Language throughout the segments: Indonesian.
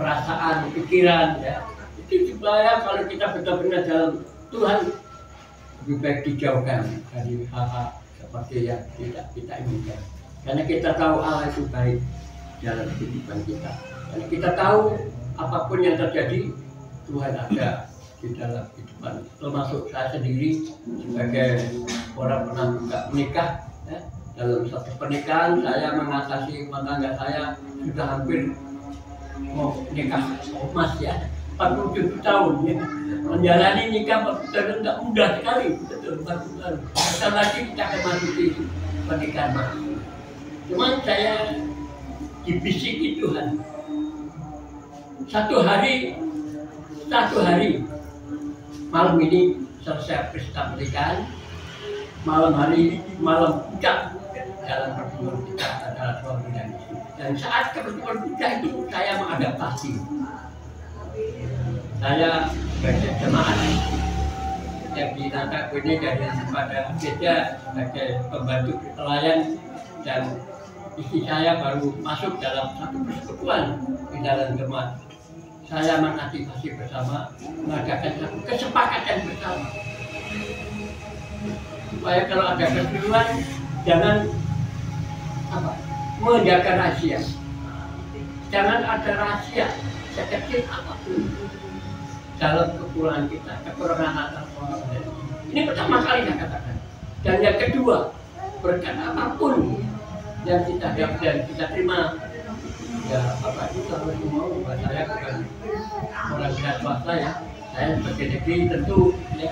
perasaan, pikiran, ya. Itu supaya kalau kita benar-benar dalam Tuhan, lebih baik dijauhkan dari hal-hal seperti yang tidak kita inginkan. Karena kita tahu Allah itu baik dalam kehidupan kita. Karena kita tahu apapun yang terjadi, Tuhan ada di dalam kehidupan. Termasuk saya sendiri sebagai orang pernah juga menikah, ya. Dalam satu pernikahan saya mengatasi rumah tangga saya sudah hampir mau nikah emas, ya, 47 tahun, ya. Menjalani nikah 40 tahun tidak mudah sekali, betul 40 tahun. Setelah lagi kita akan masuki pernikahan emas. Cuman saya dibisiki Tuhan. Satu hari malam ini selesai pesta pernikahan, malam puncak dalam pertemuan kita adalah suami dan istri. Dan saat pertemuan puncak itu saya mengadaptasi. Saya sebagai jemaat yang ditata ini dari pada gereja sebagai pembantu pelayan, dan istri saya baru masuk dalam satu persekutuan di dalam jemaat. Saya mengantisipasi bersama, mengadakan satu kesepakatan bersama supaya kalau ada keseluruhan jangan menjaga rahasia, jangan ada rahasia sekecil apapun dalam kekurangan kita, kekurangan orang lain. Ini pertama kali saya katakan. Dan yang kedua, berkat apapun yang kita dapat dan kita terima, ya Bapak itu kalau mau, saya bukan orang tidak swasta, ya. Saya sebagai negeri tentu, ya,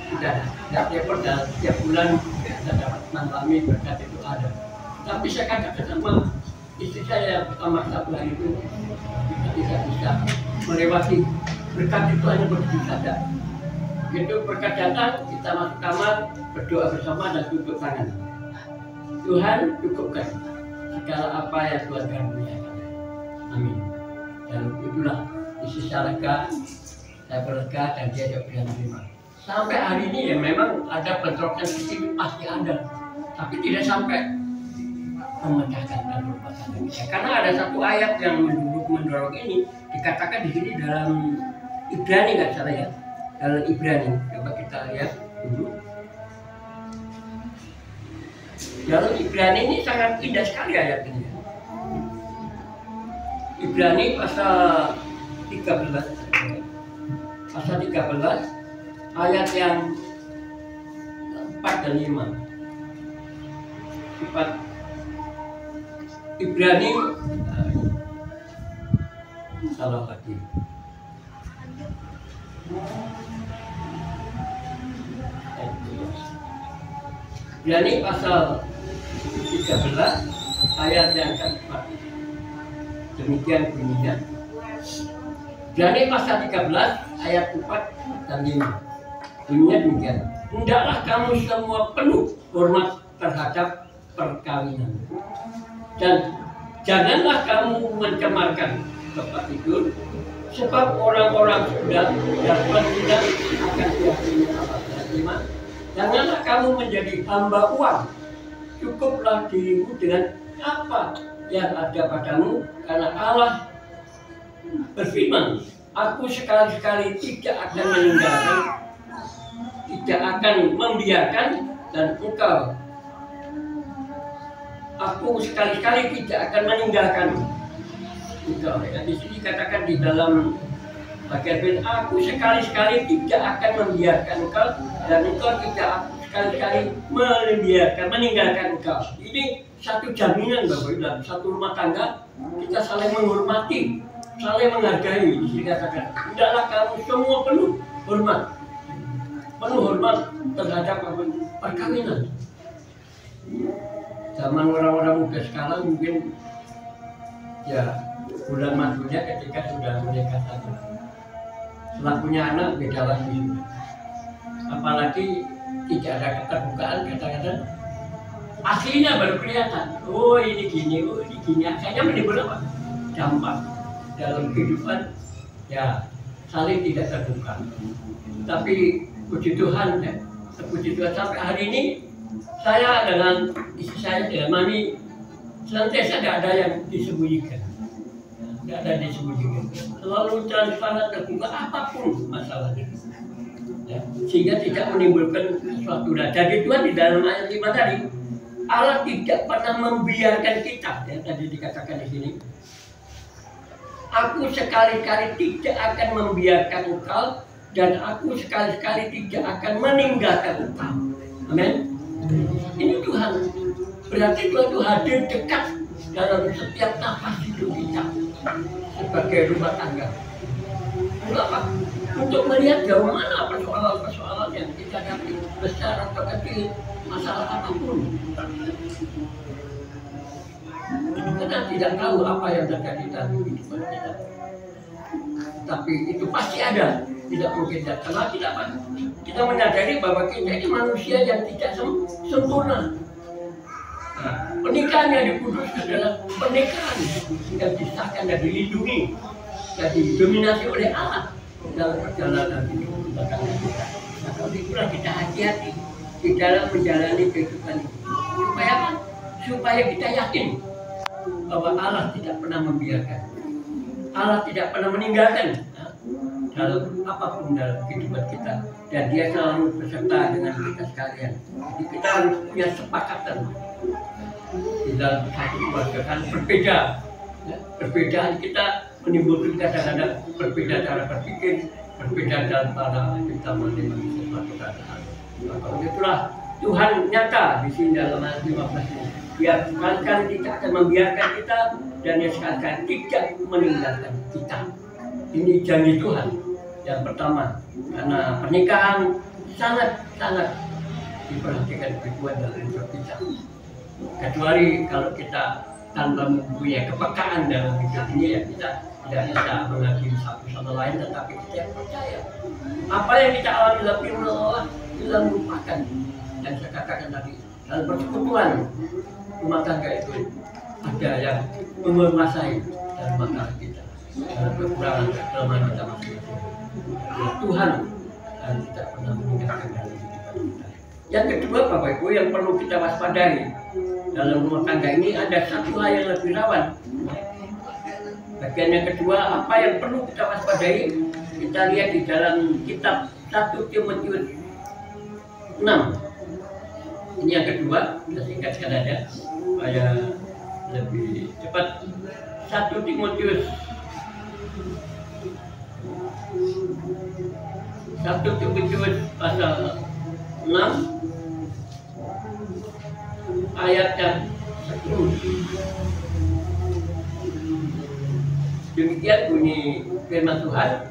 sudah tidak repot dalam setiap bulan kita dapat mengalami berkat itu ada. Tapi saya katakan sama istri saya pertama satu hari itu, kita tidak bisa melewati berkat itu hanya begitu saja. Begitu berkat datang, kita masuk kamar, berdoa bersama dan tutup tangan. Tuhan cukupkan segala apa yang Tuhan karuniakan. Amin. Dan itulah isi saya lega, saya berlega dan dia juga bisa menerima. Sampai hari ini ya memang ada bentrokan sedikit pasti ada, tapi tidak sampai memecahkan rumah tangga kita. Karena ada satu ayat yang mendorong ini, dikatakan di sini dalam Ibrani, nggak salah, ya, dalam Ibrani. Coba kita lihat dulu. Dalam Ibrani ini sangat indah sekali ayat ini. Ibrani pasal 13, ayat yang 4 dan 5. Ibrani salah lagi. Ibrani pasal 13 ayat yang keempat. Demikian bunyinya. Ibrani pasal 13 ayat 4 dan 5. Bunyinya demikian. Hendaklah kamu semua penuh hormat terhadap perkawinan. Dan janganlah kamu mencemarkan tempat tidur, sebab orang-orang sudah dapat tidak akan diakini Allah. Janganlah kamu menjadi hamba uang, cukuplah dirimu dengan apa yang ada padamu, karena Allah berfirman, aku sekali-sekali tidak akan meninggalkan, tidak akan membiarkan, dan engkau, aku sekali-sekali tidak akan meninggalkan engkau. Ya, di sini katakan di dalam bagian firman, aku sekali-sekali tidak akan membiarkan engkau, dan engkau tidak sekali-kali meninggalkan engkau. Ini satu jaminan Bapak Ibu, dalam satu rumah tangga kita saling menghormati, saling menghargai. Di sini katakan, hendaklah kamu semua penuh hormat terhadap perkawinan. Zaman orang-orang muda sekarang mungkin ya bulan madunya ketika sudah menikah saja. Setelah punya anak beda lagi. Apalagi tidak ada keterbukaan, kadang-kadang aslinya baru kelihatan. Oh ini gini, oh ini gini. Akhirnya menimbulkan apa? Dampak dalam kehidupan, ya saling tidak terbuka. Tapi puji Tuhan, ya, puji Tuhan sampai hari ini saya dengan istri saya, dengan Mami, senantiasa tidak ada yang disembunyikan. tidak ada disembunyikan, selalu transparan terbuka apapun masalahnya, ya, sehingga tidak menimbulkan sesuatu. Nah, jadi Tuhan di dalam ayat 5 tadi, Allah tidak pernah membiarkan kita, ya, tadi dikatakan di sini, aku sekali-kali tidak akan membiarkan engkau, dan aku sekali-kali tidak akan meninggalkan engkau. Amin. Ini Tuhan, berarti Tuhan itu hadir dekat dalam setiap nafas hidup kita sebagai rumah tangga. Kenapa? Untuk melihat jauh mana persoalan-persoalan yang kita hadapi, besar atau kecil, masalah apapun. Kita tidak tahu apa yang terjadi dalam kehidupan kita, tapi itu pasti ada, tidak mungkin tidak. Karena kita menyadari bahwa kita ini manusia yang tidak sempurna. Nah, pernikahan yang dikuduskan adalah pernikahan yang disahkan dan dilindungi dan didominasi oleh Allah dalam perjalanan hidup rumah tangga kita. Nah, kalau itulah kita hati-hati di dalam menjalani kehidupan ini. Supaya apa? Supaya kita yakin bahwa Allah tidak pernah membiarkan, Allah tidak pernah meninggalkan dalam apapun dalam kehidupan kita, dan Dia selalu beserta dengan kita sekalian. Jadi kita harus punya sepakatan di dalam satu keluarga. Kan berbeda, ya, perbedaan kita menimbulkan kadang-kadang berbeda cara berpikir, berbeda dalam cara kita menerima sesuatu keadaan. Maka itulah Tuhan nyata di sini dalam ayat 15 ini. Dia sekali-kali tidak akan membiarkan kita, dan Dia sekali-kali tidak meninggalkan kita. Ini janji Tuhan yang pertama, karena pernikahan sangat-sangat diperhatikan Tuhan dalam hidup kita. Kecuali kalau kita tanpa mempunyai kepekaan dalam hidup ini, ya kita tidak bisa mengasihi satu sama lain, tetapi kita percaya apa yang kita alami dalam firman Allah kita melupakan. Dan saya katakan tadi, dalam persekutuan rumah tangga itu ada yang menguasai dalam masalah kita, dalam kekurangan kelemahan kita masing-masing. Tuhan dan tidak pernah meninggalkan dalam kehidupan kita. Yang kedua, Bapak Ibu, yang perlu kita waspadai dalam rumah tangga ini, ada satu hal yang lebih rawan. Bagian yang kedua, apa yang perlu kita waspadai, kita lihat di dalam kitab 1 Timotius 6. Ini yang kedua, kita singkatkan aja supaya lebih cepat. 1 Timotius 1 Timotius pasal 6 ayat yang 10. Demikian bunyi firman Tuhan.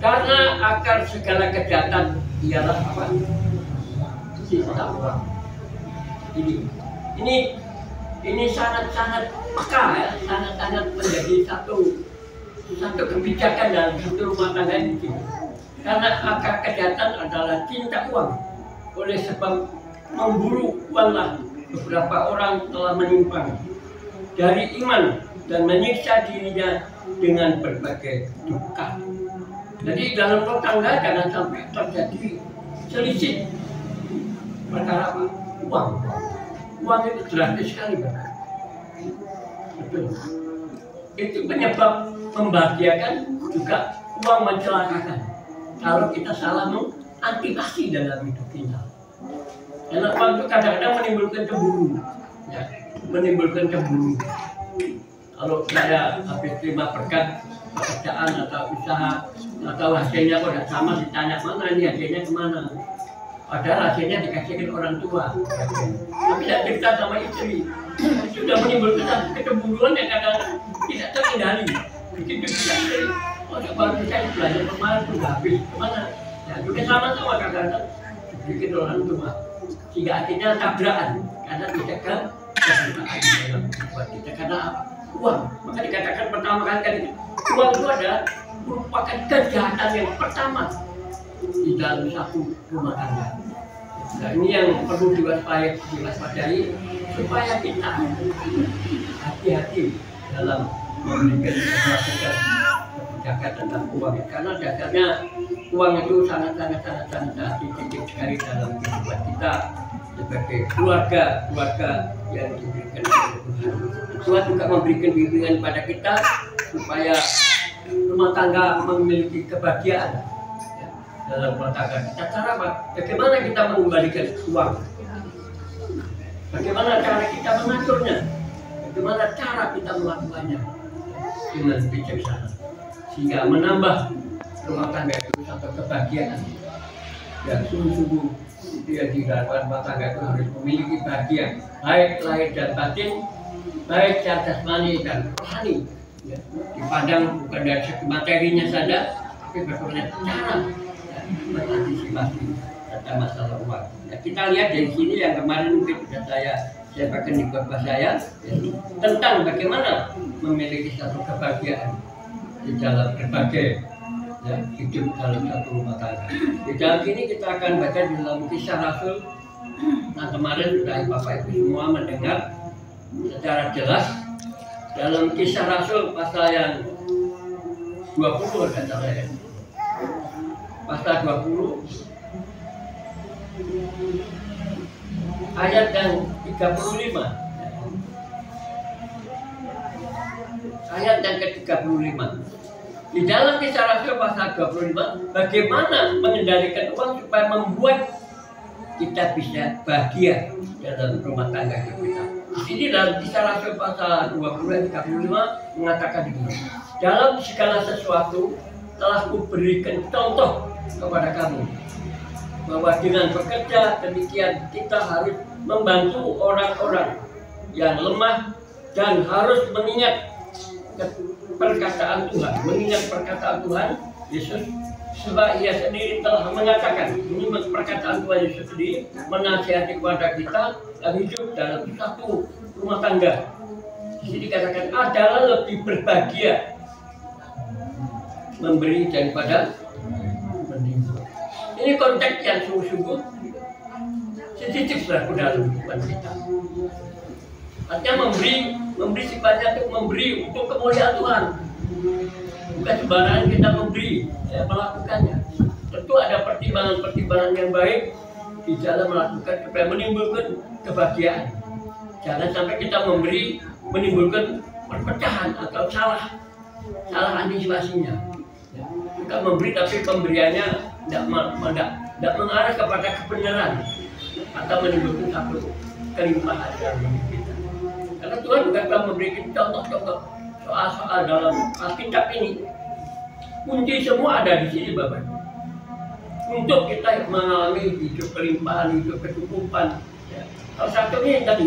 Karena akar segala kejahatan ialah apa? Sisa uang. Ini sangat-sangat peka, ya, sangat-sangat menjadi satu kebijakan dalam satu rumah tangga ini. Karena akar kejahatan adalah cinta uang. Oleh sebab memburu uanglah beberapa orang telah menyimpang dari iman dan menyiksa dirinya dengan berbagai duka. Jadi dalam rumah tangga jangan sampai terjadi selisih perkara apa? Uang. Uang itu drastis sekali, Bapak. Betul. Itu penyebab membahagiakan, juga uang mencelakakan. Kalau kita salah mengantisipasi dalam hidup kita. Karena uang itu kadang-kadang menimbulkan cemburu, ya, menimbulkan cemburu. Kalau saya habis terima berkat pekerjaan atau usaha atau hasilnya kok tidak sama, ditanya mana ini hasilnya kemana, padahal hasilnya dikasihkan orang tua, tapi tidak cerita sama istri, sudah menimbulkan kecemburuan yang kadang tidak terkendali. Begitu istri, oh baru saya belajar kemarin sudah habis kemana, ya juga sama-sama kadang-kadang sedikit orang tua, sehingga akhirnya tabrakan karena tidak ke kesukaan dalam kehidupan kita. Karena uang, maka dikatakan pertama kali kan uang itu adalah merupakan kejahatan yang pertama di dalam satu rumah tangga. Nah, ini yang perlu diwaspadai supaya kita hati-hati dalam memberikan kebijakan tentang uang, karena dasarnya uang itu sangat titik sekali dalam kehidupan kita sebagai keluarga yang diberikan oleh Tuhan. Tuhan juga memberikan bimbingan pada kita supaya rumah tangga memiliki kebahagiaan ya, dalam rumah tangga kita. Cara apa? Bagaimana kita mengembalikan uang? Bagaimana cara kita mengaturnya? Bagaimana cara kita melakukannya dengan bijaksana sehingga menambah rumah tangga itu satu kebahagiaan. Dan sungguh-sungguh itu yang diharapkan rumah tangga itu harus memiliki bahagia baik lahir dan batin, baik secara jasmani dan rohani ya. Dipandang bukan dari segi materinya saja, tapi bagaimana cara ya, mengantisipasi tentang masalah uang ya. Kita lihat dari sini yang kemarin mungkin sudah saya pakai di khotbah saya ya, tentang bagaimana memiliki satu kebahagiaan di dalam berbagai ya, hidup dalam satu rumah tangga. Di dalam ini kita akan baca di dalam Kisah Rasul. Nah kemarin sudah Bapak Ibu semua mendengar secara jelas dalam Kisah Rasul pasal yang 20 kata saya. Pasal 20 ayat yang 35. Ayat yang ke-35. Di dalam Kisah Rasul pasal 25, bagaimana mengendalikan uang supaya membuat kita bisa bahagia dalam rumah tangga kita. Di sini dalam Kisah Rasul pasal 20 ayat 35 mengatakan begini. Dalam segala sesuatu telah kuberikan contoh kepada kamu bahwa dengan bekerja demikian kita harus membantu orang-orang yang lemah dan harus mengingat perkataan Tuhan, mengingat perkataan Tuhan Yesus, sebab Ia sendiri telah mengatakan, ini perkataan Tuhan Yesus sendiri menasihati kepada kita yang hidup dalam satu rumah tangga. Di sini dikatakan adalah lebih berbahagia memberi daripada menimbun. Ini konteks yang sungguh-sungguh sensitif dalam kehidupan kita. Artinya memberi sifatnya untuk memberi untuk kemuliaan Tuhan. Bukan sembarangan kita memberi, melakukannya. Tentu ada pertimbangan-pertimbangan yang baik di dalam melakukan supaya menimbulkan kebahagiaan. Jangan sampai kita memberi menimbulkan perpecahan atau salah antisipasinya. Kita memberi tapi pemberiannya tidak mengarah kepada kebenaran atau menimbulkan satu kelimpahan dalam hidup kita. Karena Tuhan juga telah memberikan contoh-contoh soal-soal dalam Alkitab ini. Kunci semua ada di sini Bapak. Untuk kita mengalami hidup kelimpahan, hidup kecukupan. Ya. Salah satunya yang tadi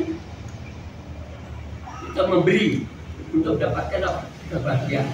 kita memberi untuk dapatkan apa? Kebahagiaan.